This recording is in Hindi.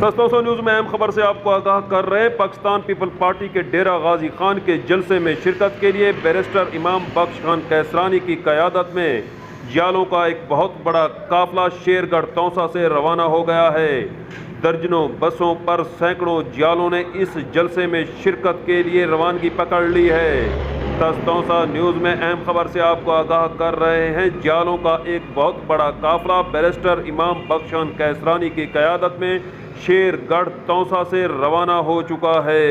तोसो न्यूज़ में अहम खबर से आपको आगाह कर रहे हैं। पाकिस्तान पीपल पार्टी के डेरा गाजी खान के जलसे में शिरकत के लिए बैरस्टर इमाम बख्श खान कैसरानी की क़यादत में जियालों का एक बहुत बड़ा काफिला शेरगढ़ तोंसा से रवाना हो गया है। दर्जनों बसों पर सैकड़ों जियालों ने इस जलसे में शिरकत के लिए रवानगी पकड़ ली है। तोंसा न्यूज़ में अहम खबर से आपको आगाह कर रहे हैं। जियालों का एक बहुत बड़ा काफिला बैरस्टर इमाम बख्श खान कैसरानी की क़यादत में शेरगढ़ तोंसा से रवाना हो चुका है।